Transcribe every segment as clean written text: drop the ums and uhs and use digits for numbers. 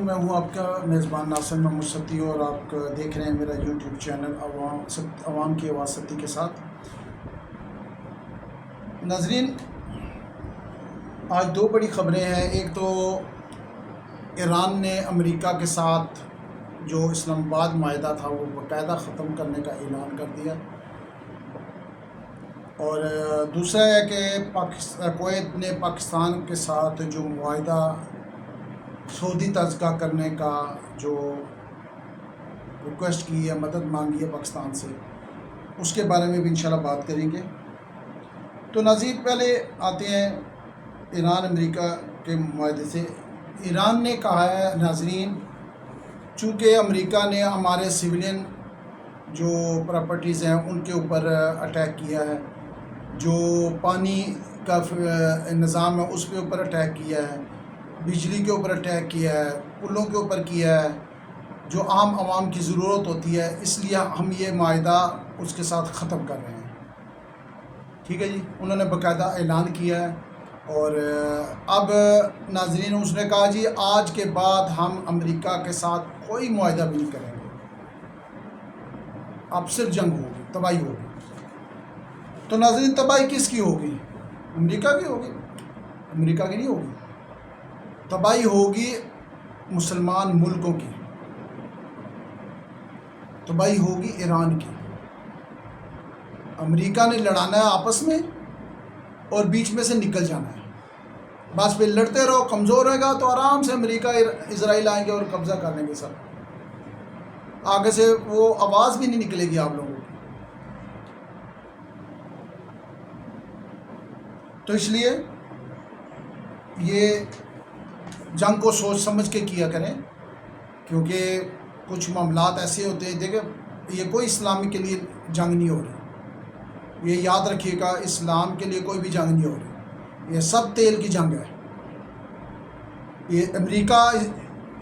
ناظرین، میں ہوں آپ کا میزبان ناصر محمود ستی اور آپ دیکھ رہے ہیں میرا یوٹیوب چینل عوام کی آواز ستی کے ساتھ۔ ناظرین، آج دو بڑی خبریں ہیں۔ ایک تو ایران نے امریکہ کے ساتھ جو اسلام آباد معاہدہ تھا وہ باقاعدہ ختم کرنے کا اعلان کر دیا، اور دوسرا ہے کہ کویت نے پاکستان کے ساتھ جو معاہدہ سعودی طرز کا کرنے کا جو ریکویسٹ کی ہے، مدد مانگی ہے پاکستان سے، اس کے بارے میں بھی انشاءاللہ بات کریں گے۔ تو ناظرین، پہلے آتے ہیں ایران امریکہ کے معاہدے سے۔ ایران نے کہا ہے ناظرین، چونکہ امریکہ نے ہمارے سویلین جو پراپرٹیز ہیں ان کے اوپر اٹیک کیا ہے، جو پانی کا نظام ہے اس کے اوپر اٹیک کیا ہے، بجلی کے اوپر اٹیک کیا ہے، پلوں کے اوپر کیا ہے، جو عام عوام کی ضرورت ہوتی ہے، اس لیے ہم یہ معاہدہ اس کے ساتھ ختم کر رہے ہیں۔ ٹھیک ہے جی، انہوں نے باقاعدہ اعلان کیا ہے۔ اور اب ناظرین، اس نے کہا جی آج کے بعد ہم امریکہ کے ساتھ کوئی معاہدہ بھی نہیں کریں گے، اب صرف جنگ ہوگی، تباہی ہوگی۔ تو ناظرین، تباہی کس کی ہوگی؟ امریکہ کی ہوگی؟ امریکہ کی نہیں ہوگی، تباہی ہوگی مسلمان ملکوں کی، تباہی ہوگی ایران کی۔ امریکہ نے لڑانا ہے آپس میں اور بیچ میں سے نکل جانا ہے، بس پھر لڑتے رہو، کمزور رہے گا تو آرام سے امریکہ اسرائیل آئیں گے اور قبضہ کر لیں گے سب، آگے سے وہ آواز بھی نہیں نکلے گی آپ لوگوں کی۔ تو اس لیے یہ جنگ کو سوچ سمجھ کے کیا کریں، کیونکہ کچھ معاملات ایسے ہوتے ہیں، دیکھیں یہ کوئی اسلامی کے لیے جنگ نہیں ہو رہی، یہ یاد رکھیے گا، اسلام کے لیے کوئی بھی جنگ نہیں ہو رہی، یہ سب تیل کی جنگ ہے۔ یہ امریکہ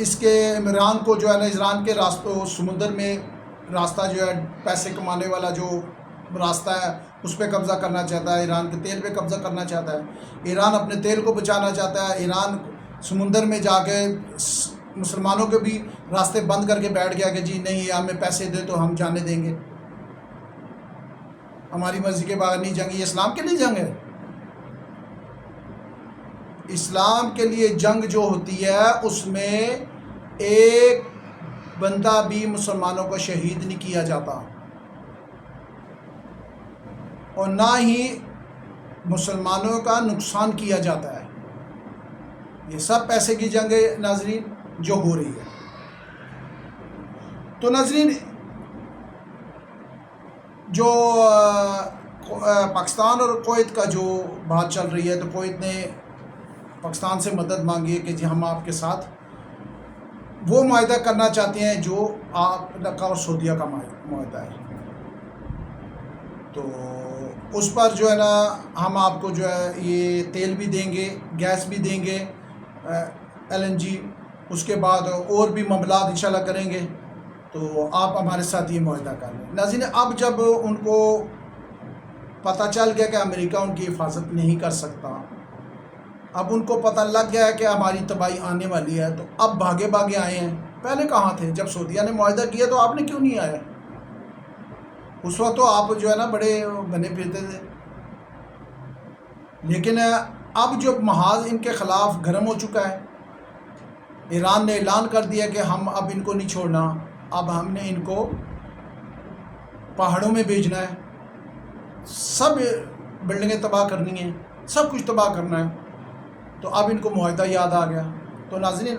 اس کے ایران کو جو ہے نا، ایران کے راستوں سمندر میں راستہ جو ہے پیسے کمانے والا جو راستہ ہے اس پہ قبضہ کرنا چاہتا ہے، ایران کے تیل پہ قبضہ کرنا چاہتا ہے، ایران اپنے تیل کو بچانا چاہتا ہے، ایران سمندر میں جا کے مسلمانوں کے بھی راستے بند کر کے بیٹھ گیا کہ جی نہیں، ہمیں پیسے دے تو ہم جانے دیں گے، ہماری مرضی کے بغیر نہیں جنگ۔ یہ اسلام کے لیے جنگ ہے؟ اسلام کے لیے جنگ جو ہوتی ہے اس میں ایک بندہ بھی مسلمانوں کو شہید نہیں کیا جاتا، اور نہ ہی مسلمانوں کا نقصان کیا جاتا ہے۔ یہ سب پیسے کی جنگ ہے ناظرین جو ہو رہی ہے۔ تو ناظرین، جو پاکستان اور کویت کا جو بات چل رہی ہے، تو کویت نے پاکستان سے مدد مانگی ہے کہ جی ہم آپ کے ساتھ وہ معاہدہ کرنا چاہتے ہیں جو آپ کا اور سعودیہ کا معاہدہ ہے، تو اس پر جو ہے نا ہم آپ کو جو ہے یہ تیل بھی دیں گے، گیس بھی دیں گے، LNG، اس کے بعد اور بھی معاملات انشاءاللہ کریں گے، تو آپ ہمارے ساتھ یہ معاہدہ کر لیں۔ ناظرین، اب جب ان کو پتہ چل گیا کہ امریکہ ان کی حفاظت نہیں کر سکتا، اب ان کو پتہ لگ گیا ہے کہ ہماری تباہی آنے والی ہے، تو اب بھاگے بھاگے آئے ہیں۔ پہلے کہاں تھے؟ جب سعودیہ نے معاہدہ کیا تو آپ نے کیوں نہیں آیا؟ اس وقت تو آپ جو ہے نا بڑے بنے پھرتے تھے، لیکن اب جو محاذ ان کے خلاف گرم ہو چکا ہے، ایران نے اعلان کر دیا کہ ہم اب ان کو نہیں چھوڑنا، اب ہم نے ان کو پہاڑوں میں بھیجنا ہے، سب بلڈنگیں تباہ کرنی ہیں، سب کچھ تباہ کرنا ہے، تو اب ان کو معاہدہ یاد آ گیا۔ تو ناظرین،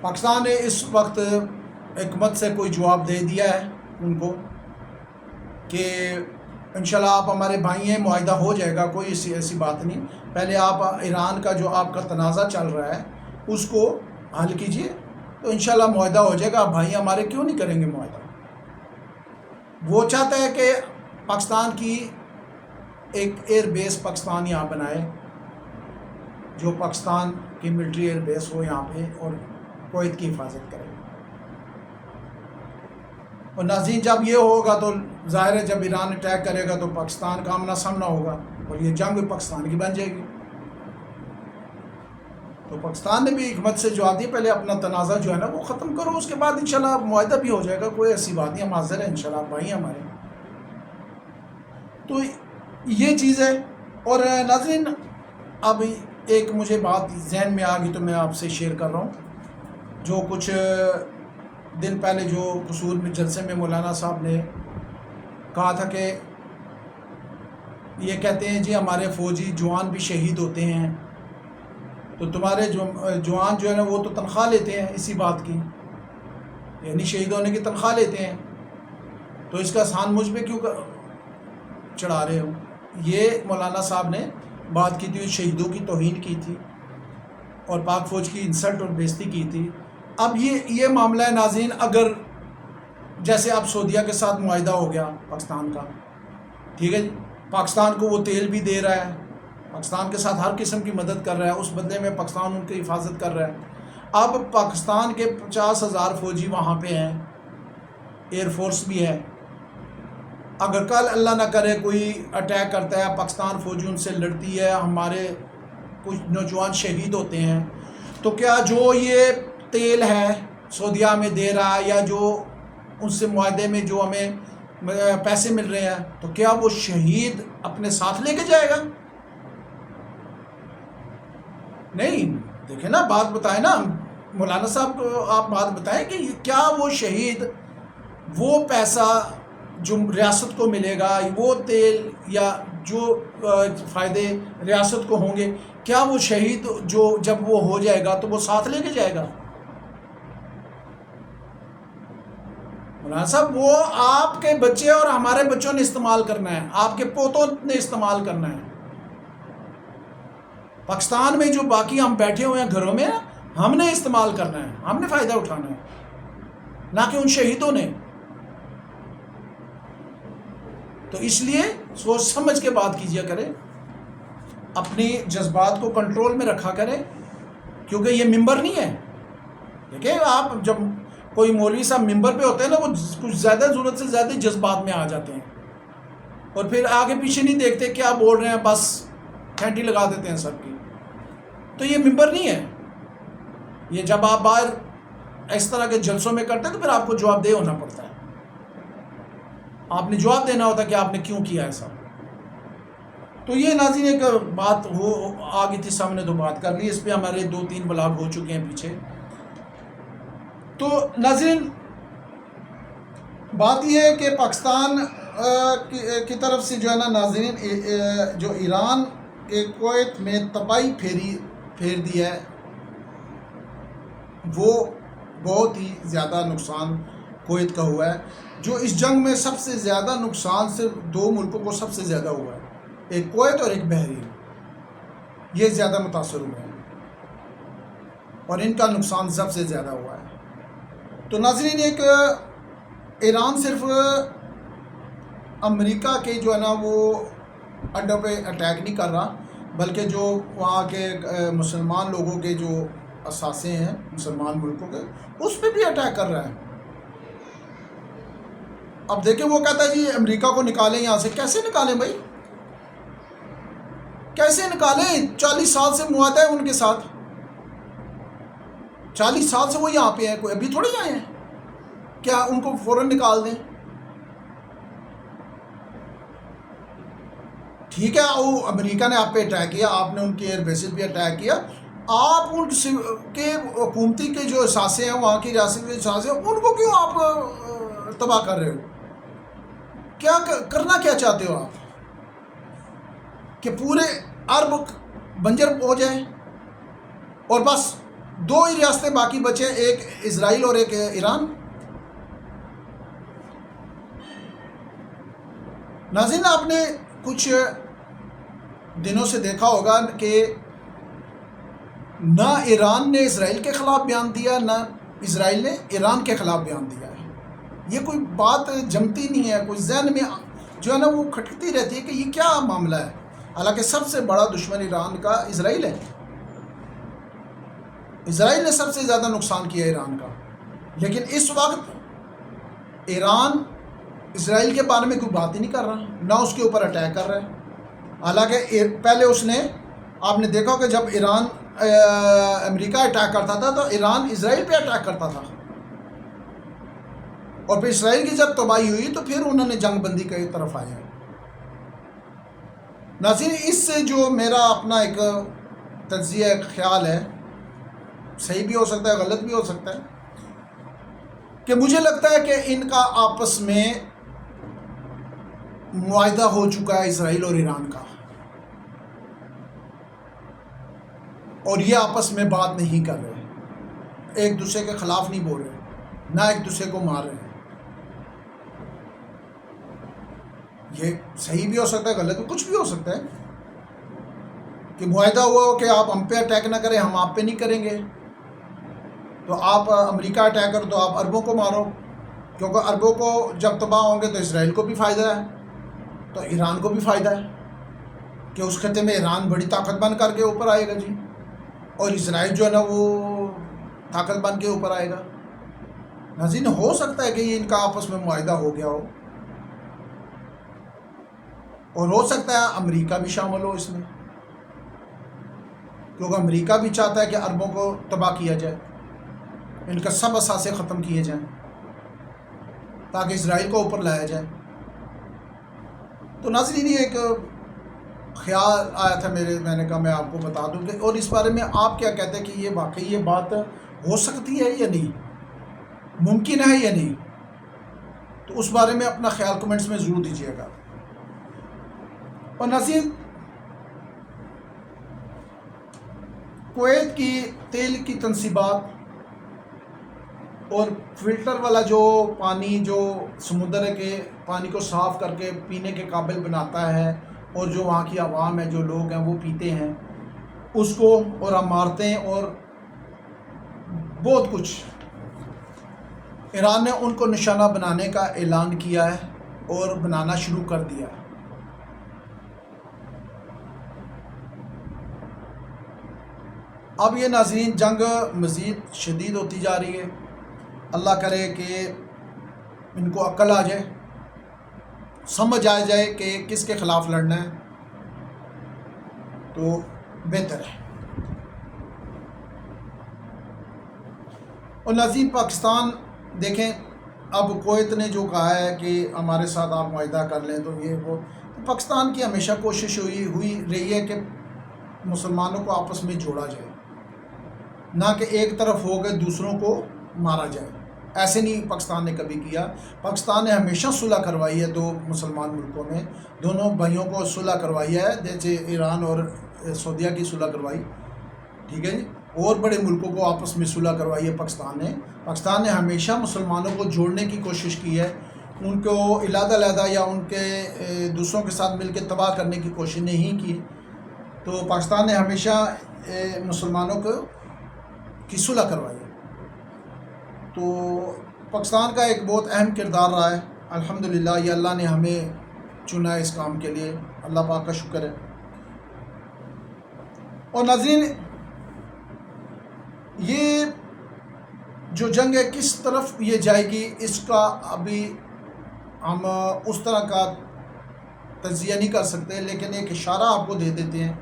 پاکستان نے اس وقت حکومت سے کوئی جواب دے دیا ہے ان کو کہ انشاءاللہ آپ ہمارے بھائی ہیں، معاہدہ ہو جائے گا، کوئی ایسی بات نہیں، پہلے آپ ایران کا جو آپ کا تنازع چل رہا ہے اس کو حل کیجئے، تو انشاءاللہ معاہدہ ہو جائے گا۔ بھائی ہمارے کیوں نہیں کریں گے معاہدہ؟ وہ چاہتا ہے کہ پاکستان کی ایک ایئر بیس پاکستان یہاں بنائے، جو پاکستان کی ملٹری ایئر بیس ہو یہاں پہ، اور کویت کی حفاظت کرے۔ اور ناظرین، جب یہ ہوگا تو ظاہر ہے جب ایران اٹیک کرے گا تو پاکستان کا آمنا سامنا ہوگا، اور یہ جنگ پاکستان کی بن جائے گی۔ تو پاکستان نے بھی حکمت سے جواب دی، پہلے اپنا تنازع جو ہے نا وہ ختم کرو، اس کے بعد انشاءاللہ معاہدہ بھی ہو جائے گا، کوئی ایسی بات نہیں، ہم حاضر ہیں انشاءاللہ، آپ بھائی ہمارے۔ تو یہ چیز ہے۔ اور ناظرین اب ایک مجھے بات ذہن میں آ گئی تو میں آپ سے شیئر کر رہا ہوں۔ جو کچھ دن پہلے جو قصور میں جلسے میں مولانا صاحب نے کہا تھا کہ یہ کہتے ہیں جی ہمارے فوجی جوان بھی شہید ہوتے ہیں، تو تمہارے جوان جو ہے نا وہ تو تنخواہ لیتے ہیں اسی بات کی، یعنی شہید ہونے کی تنخواہ لیتے ہیں، تو اس کا احسان مجھ پہ کیوں چڑھا رہے ہو؟ یہ مولانا صاحب نے بات کی تھی، شہیدوں کی توہین کی تھی اور پاک فوج کی انسلٹ اور بےزتی کی تھی۔ اب یہ معاملہ ہے ناظرین، اگر جیسے اب سعودیہ کے ساتھ معاہدہ ہو گیا پاکستان کا، ٹھیک ہے جی، پاکستان کو وہ تیل بھی دے رہا ہے، پاکستان کے ساتھ ہر قسم کی مدد کر رہا ہے، اس بدلے میں پاکستان ان کی حفاظت کر رہا ہے۔ اب پاکستان کے 50,000 فوجی وہاں پہ ہیں، ایئر فورس بھی ہے، اگر کل اللہ نہ کرے کوئی اٹیک کرتا ہے، پاکستان فوجی ان سے لڑتی ہے، ہمارے کچھ نوجوان شہید ہوتے ہیں، تو کیا جو یہ تیل ہے سعودیہ میں دے رہا ہے یا جو ان سے معاہدے میں جو ہمیں پیسے مل رہے ہیں، تو کیا وہ شہید اپنے ساتھ لے کے جائے گا؟ نہیں، دیکھیں نا، بات بتائیں نا مولانا صاحب کو، آپ بات بتائیں کہ کیا وہ شہید وہ پیسہ جو ریاست کو ملے گا، وہ تیل یا جو فائدے ریاست کو ہوں گے، کیا وہ شہید جو جب وہ ہو جائے گا تو وہ ساتھ لے کے جائے گا؟ مولانا صاحب وہ آپ کے بچے اور ہمارے بچوں نے استعمال کرنا ہے، آپ کے پوتوں نے استعمال کرنا ہے۔ پاکستان میں جو باقی ہم بیٹھے ہوئے ہیں گھروں میں، ہم نے استعمال کرنا ہے، ہم نے فائدہ اٹھانا ہے، نہ کہ ان شہیدوں نے۔ تو اس لیے سوچ سمجھ کے بات کیجیے کریں، اپنی جذبات کو کنٹرول میں رکھا کریں، کیونکہ یہ ممبر نہیں ہے۔ دیکھیں آپ جب کوئی مولوی صاحب ممبر پہ ہوتے ہیں نا، وہ کچھ زیادہ ضرورت سے زیادہ جذبات میں آ جاتے ہیں اور پھر آگے پیچھے نہیں دیکھتے کیا بول رہے ہیں، بس گھنٹی لگا دیتے ہیں سب کی۔ تو یہ ممبر نہیں ہے، یہ جب آپ باہر اس طرح کے جلسوں میں کرتے ہیں تو پھر آپ کو جواب دہ ہونا پڑتا ہے، آپ نے جواب دینا ہوتا ہے کہ آپ نے کیوں کیا ایسا۔ تو یہ ناظرین ایک بات آ گئی تھی سامنے، تو بات کر لی، اس پہ ہمارے 2-3 بلاگ ہو چکے ہیں پیچھے۔ تو ناظرین بات یہ ہے کہ پاکستان کی طرف سے جو ہے نا ناظرین، جو ایران کے کویت میں تباہی پھیر دی ہے، وہ بہت ہی زیادہ نقصان کویت کا ہوا ہے۔ جو اس جنگ میں سب سے زیادہ نقصان صرف 2 ملکوں کو سب سے زیادہ ہوا ہے، ایک کویت اور ایک بحرین، یہ زیادہ متاثر ہوئے ہیں اور ان کا نقصان سب سے زیادہ ہوا ہے۔ تو ناظرین ایک ایران صرف امریکہ کے جو ہے نا وہ اڈوں پہ اٹیک نہیں کر رہا، بلکہ جو وہاں کے مسلمان لوگوں کے جو اثاثے ہیں مسلمان ملکوں کے، اس پہ بھی اٹیک کر رہا ہے۔ اب دیکھیں وہ کہتا ہے جی امریکہ کو نکالیں یہاں سے، کیسے نکالیں بھائی، کیسے نکالیں؟ 40 سال سے معاہدہ ہے ان کے ساتھ، 40 سال سے وہ یہاں پہ ہیں، کوئی ابھی تھوڑی آئے ہیں، کیا ان کو فوراً نکال دیں؟ ٹھیک ہے، وہ امریکہ نے آپ پہ اٹیک کیا، آپ نے ان کے ایئر بیسز پہ اٹیک کیا، آپ ان کے حکومتی کے جو اثاثے ہیں، وہاں کی ریاست کے اثاثے ہیں، ان کو کیوں آپ تباہ کر رہے ہو؟ کیا کرنا کیا چاہتے ہو آپ؟ کہ پورے عرب بنجر ہو جائیں اور بس 2 ہی ریاستیں باقی بچیں، ایک اسرائیل اور ایک ایران؟ ناظرین آپ نے کچھ دنوں سے دیکھا ہوگا کہ نہ ایران نے اسرائیل کے خلاف بیان دیا، نہ اسرائیل نے ایران کے خلاف بیان دیا ہے۔ یہ کوئی بات جمتی نہیں ہے، کوئی ذہن میں جو ہے نا وہ کھٹکتی رہتی ہے کہ یہ کیا معاملہ ہے، حالانکہ سب سے بڑا دشمن ایران کا اسرائیل ہے۔ اسرائیل نے سب سے زیادہ نقصان کیا ایران کا، لیکن اس وقت ایران اسرائیل کے بارے میں کوئی بات ہی نہیں کر رہا، نہ اس کے اوپر اٹیک کر رہا ہے۔ حالانکہ پہلے اس نے، آپ نے دیکھا کہ جب ایران امریکہ اٹیک کرتا تھا تو ایران اسرائیل پہ اٹیک کرتا تھا، اور پھر اسرائیل کی جب تباہی ہوئی تو پھر انہوں نے جنگ بندی کی طرف آئے ہیں۔ ناظرین، اس سے جو میرا اپنا ایک تجزیہ خیال ہے، صحیح بھی ہو سکتا ہے غلط بھی ہو سکتا ہے، کہ مجھے لگتا ہے کہ ان کا آپس میں معاہدہ ہو چکا ہے اسرائیل اور ایران کا، اور یہ آپس میں بات نہیں کر رہے، ایک دوسرے کے خلاف نہیں بول رہے، نہ ایک دوسرے کو مار رہے ہیں۔ یہ صحیح بھی ہو سکتا ہے غلط بھی، کچھ بھی ہو سکتا ہے، کہ معاہدہ ہوا ہو کہ آپ ہم پہ اٹیک نہ کریں، ہم آپ پہ نہیں کریں گے، تو آپ امریکہ اٹیک کرو تو آپ عربوں کو مارو، کیونکہ عربوں کو جب تباہ ہوں گے تو اسرائیل کو بھی فائدہ ہے، تو ایران کو بھی فائدہ ہے کہ اس خطے میں ایران بڑی طاقت بن کر کے اوپر آئے گا جی، اور اسرائیل جو ہے نا وہ طاقت بن کے اوپر آئے گا۔ ناظرین، ہو سکتا ہے کہ یہ ان کا آپس میں معاہدہ ہو گیا ہو، اور ہو سکتا ہے امریکہ بھی شامل ہو اس میں، کیونکہ امریکہ بھی چاہتا ہے کہ عربوں کو تباہ کیا جائے، ان کا سب اثاثے ختم کیے جائیں تاکہ اسرائیل کو اوپر لایا جائے۔ تو ناظرین، یہ ایک خیال آیا تھا میں نے کہا میں آپ کو بتا دوں کہ، اور اس بارے میں آپ کیا کہتے ہیں کہ یہ واقعی یہ بات ہو سکتی ہے یا نہیں، ممکن ہے یا نہیں؟ تو اس بارے میں اپنا خیال کمنٹس میں ضرور دیجیے گا۔ اور ناظرین، کویت کی تیل کی تنصیبات اور فلٹر والا جو پانی جو سمندر کے پانی کو صاف کر کے پینے کے قابل بناتا ہے، اور جو وہاں کی عوام ہے، جو لوگ ہیں وہ پیتے ہیں اس کو، اور عمارتیں اور بہت کچھ، ایران نے ان کو نشانہ بنانے کا اعلان کیا ہے اور بنانا شروع کر دیا ہے۔ اب یہ ناظرین جنگ مزید شدید ہوتی جا رہی ہے، اللہ کرے کہ ان کو عقل آ جائے، سمجھ آ جائے کہ کس کے خلاف لڑنا ہے تو بہتر ہے۔ اور ناظرین، پاکستان دیکھیں، اب کویت نے جو کہا ہے کہ ہمارے ساتھ آپ معاہدہ کر لیں تو یہ وہ، پاکستان کی ہمیشہ کوشش ہوئی رہی ہے کہ مسلمانوں کو آپس میں جوڑا جائے، نہ کہ ایک طرف ہو کے دوسروں کو مارا جائے۔ ایسے نہیں پاکستان نے کبھی کیا، پاکستان نے ہمیشہ صلح کروائی ہے دو مسلمان ملکوں میں، دونوں بھائیوں کو صلح کروائی ہے، جیسے ایران اور سعودیہ کی صلح کروائی، ٹھیک ہے جی، اور بڑے ملکوں کو آپس میں صلح کروائی ہے پاکستان نے ہمیشہ مسلمانوں کو جوڑنے کی کوشش کی ہے، ان کو علیحدہ یا ان کے دوسروں کے ساتھ مل کے تباہ کرنے کی کوشش نہیں کی۔ تو پاکستان نے ہمیشہ مسلمانوں کو کی صلح کروائی ہے۔ تو پاکستان کا ایک بہت اہم کردار رہا ہے، الحمدللہ، یہ اللہ نے ہمیں چنا ہے اس کام کے لیے، اللہ پاک کا شکر ہے۔ اور ناظرین، یہ جو جنگ ہے کس طرف یہ جائے گی، اس کا ابھی ہم اس طرح کا تجزیہ نہیں کر سکتے، لیکن ایک اشارہ آپ کو دے دیتے ہیں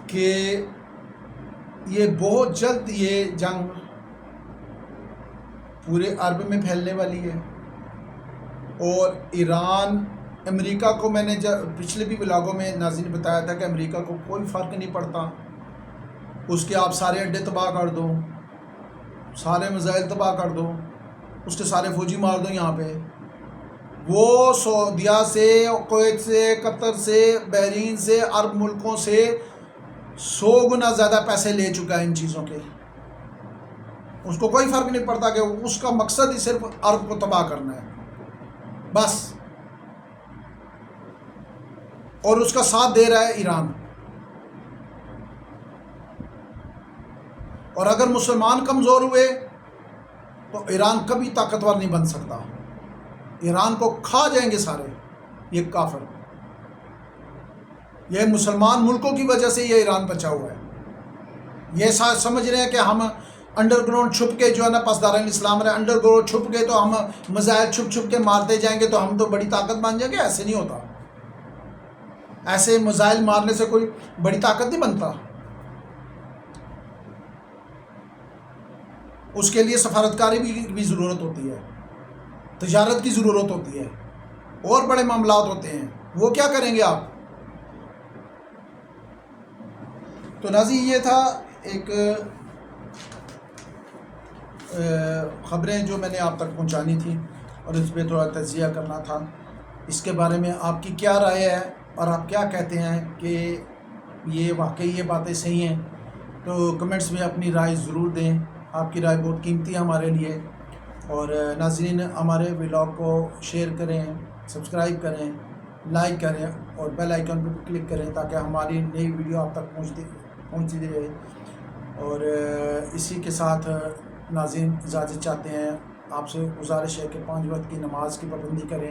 کہ یہ بہت جلد یہ جنگ پورے عرب میں پھیلنے والی ہے، اور ایران امریکہ کو، میں نے پچھلے بھی بلاگوں میں ناظرین بتایا تھا کہ امریکہ کو کوئی فرق نہیں پڑتا، اس کے آپ سارے اڈے تباہ کر دو، سارے میزائل تباہ کر دو، اس کے سارے فوجی مار دو یہاں پہ، وہ سعودیہ سے، کویت سے، قطر سے، بحرین سے، عرب ملکوں سے 100 گنا زیادہ پیسے لے چکا ہے ان چیزوں کے، اس کو کوئی فرق نہیں پڑتا کہ اس کا مقصد ہی صرف عرب کو تباہ کرنا ہے بس، اور اس کا ساتھ دے رہا ہے ایران۔ اور اگر مسلمان کمزور ہوئے تو ایران کبھی طاقتور نہیں بن سکتا، ایران کو کھا جائیں گے سارے یہ کافر، یہ مسلمان ملکوں کی وجہ سے یہ ایران بچا ہوا ہے۔ یہ سمجھ رہے ہیں کہ ہم انڈر گراؤنڈ چھپ کے جو ہے نا پاسداران اسلام رہے، انڈر گراؤنڈ چھپ کے تو ہم میزائل چھپ کے مارتے جائیں گے تو ہم تو بڑی طاقت بن جائیں گے، ایسے نہیں ہوتا، ایسے میزائل مارنے سے کوئی بڑی طاقت نہیں بنتا، اس کے لیے سفارتکاری بھی ضرورت ہوتی ہے، تجارت کی ضرورت ہوتی ہے، اور بڑے معاملات ہوتے ہیں، وہ کیا کریں گے آپ؟ تو ناظرین یہ تھا ایک خبریں جو میں نے آپ تک پہنچانی تھیں اور اس پہ تھوڑا تجزیہ کرنا تھا. اس کے بارے میں آپ کی کیا رائے ہے اور آپ کیا کہتے ہیں کہ یہ واقعی یہ باتیں صحیح ہیں؟ تو کمنٹس میں اپنی رائے ضرور دیں. آپ کی رائے بہت قیمتی ہے ہمارے لیے. اور ناظرین ہمارے ولاگ کو شیئر کریں، سبسکرائب کریں، لائک کریں اور بیل آئیکن پہ کلک کریں تاکہ ہماری نئی ویڈیو آپ تک پہنچتی رہے. اور اسی کے ساتھ ناظرین اجازت چاہتے ہیں. آپ سے گزارش ہے کہ 5 وقت کی نماز کی پابندی کریں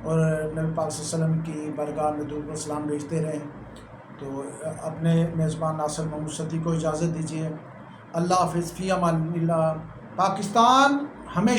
اور نبی پاک صلی اللہ علیہ وسلم کی بارگاہ میں درود و سلام بھیجتے رہیں. تو اپنے میزبان ناصر محمود صدیق کو اجازت دیجیے. اللہ حافظ. فی امان اللہ. پاکستان ہمیشہ